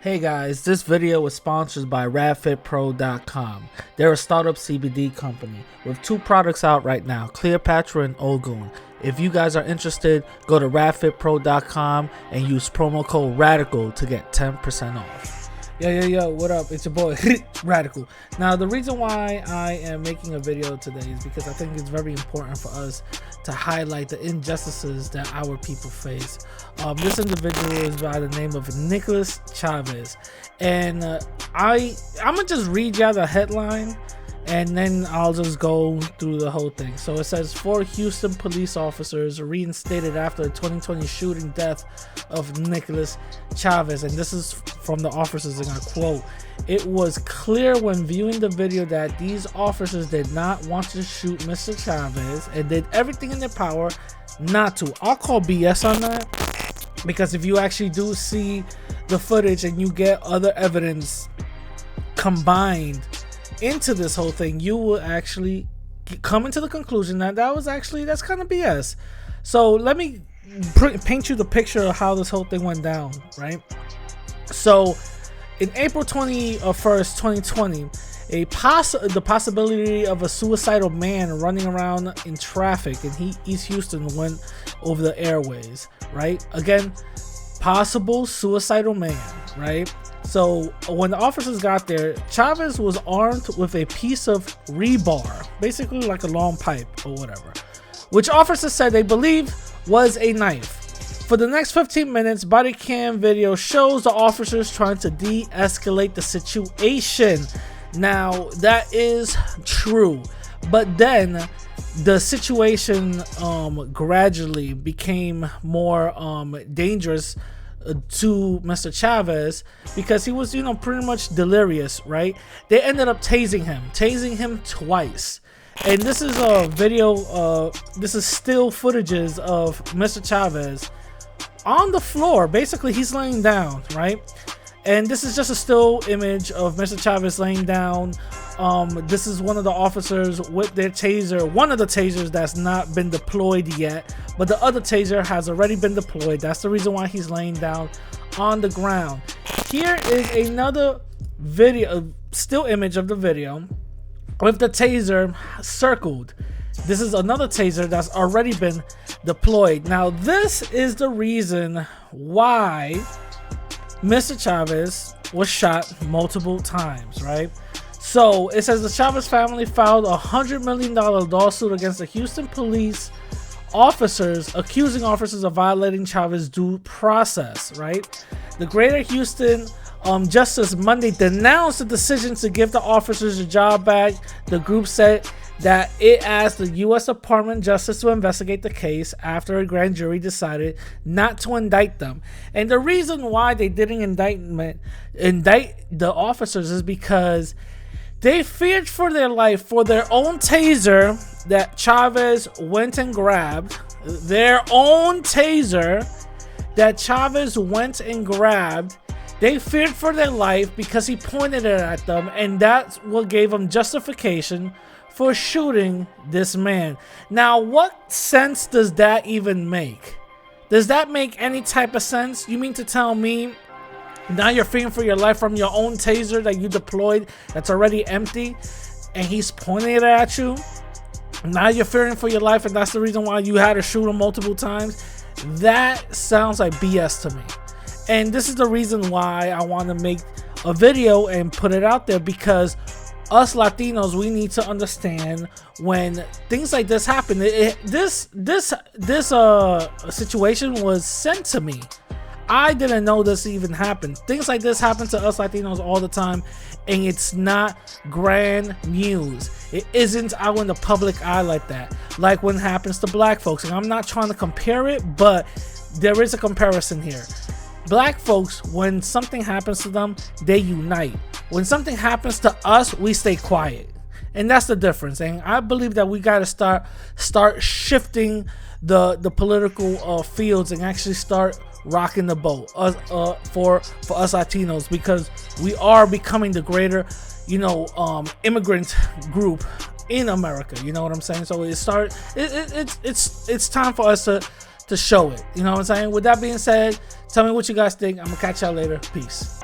Hey guys, this video was sponsored by radfitpro.com. They're a startup CBD company with two products out right now, Cleopatra and Ogun. If you guys are interested, go to radfitpro.com and use promo code RADICAL to get 10% off. Yo, what up? It's your boy, Radical. Now, the reason why I am making a video today is because I think it's very important for us to highlight the injustices that our people face. This individual is by the name of Nicholas Chavez. And I'm going to just read y'all the headline, and then I'll just go through the whole thing. So it says, 4 Houston police officers reinstated after the 2020 shooting death of Nicholas Chavez. And this is from the officers, and I quote, "It was clear when viewing the video that these officers did not want to shoot Mr. Chavez and did everything in their power not to." I'll call BS on that, because if you actually do see the footage and you get other evidence combined into this whole thing, you will actually come into the conclusion that that's kind of BS. So let me paint you the picture of how this whole thing went down, right? So in April 21st, 2020, the possibility of a suicidal man running around in traffic in East Houston went over the airways, right? Again, possible suicidal man, right? So when the officers got there, Chavez was armed with a piece of rebar, basically like a long pipe or whatever, which officers said they believe was a knife. For the next 15 minutes, body cam video shows the officers trying to de-escalate the situation. Now, that is true, but then the situation gradually became more dangerous to Mr. Chavez, because he was, pretty much delirious, right? They ended up tasing him twice. And this is a video, this is still footages of Mr. Chavez on the floor. Basically, he's laying down, right? And this is just a still image of Mr. Chavez laying down. This is one of the officers with their taser, one of the tasers that's not been deployed yet, but the other taser has already been deployed. That's the reason why he's laying down on the ground. Here is another video, still image of the video with the taser circled. This is another taser that's already been deployed. Now, this is the reason why Mr. Chavez was shot multiple times, right? So it says the Chavez family filed a $100 million lawsuit against the Houston police officers, accusing officers of violating Chavez's due process, right? The Greater Houston Justice Monday denounced the decision to give the officers a job back. The group said that it asked the U.S. Department of Justice to investigate the case after a grand jury decided not to indict them. And the reason why they didn't indict the officers is because they feared for their life, for their own taser that Chavez went and grabbed. Their own taser that Chavez went and grabbed. They feared for their life because he pointed it at them, and that's what gave them justification for shooting this man. Now, what sense does that even make? Does that make any type of sense? You mean to tell me now you're fearing for your life from your own taser that you deployed that's already empty, and he's pointing it at you? Now you're fearing for your life, and that's the reason why you had to shoot him multiple times? That sounds like BS to me. And this is the reason why I want to make a video and put it out there, because us Latinos, we need to understand when things like this happen. This situation was sent to me. I didn't know this even happened. Things like this happen to us Latinos all the time, and it's not grand news. It isn't out in the public eye like that, like when it happens to black folks. And I'm not trying to compare it, but there is a comparison here. Black folks, when something happens to them, they unite. When something happens to us, we stay quiet. And that's the difference. And I believe that we got to start shifting the political fields and actually start rocking the boat for us Latinos, because we are becoming the greater, immigrant group in America. You know what I'm saying? So it's time for us to show it. You know what I'm saying? With that being said, Tell me what you guys think. I'm gonna catch y'all later. Peace.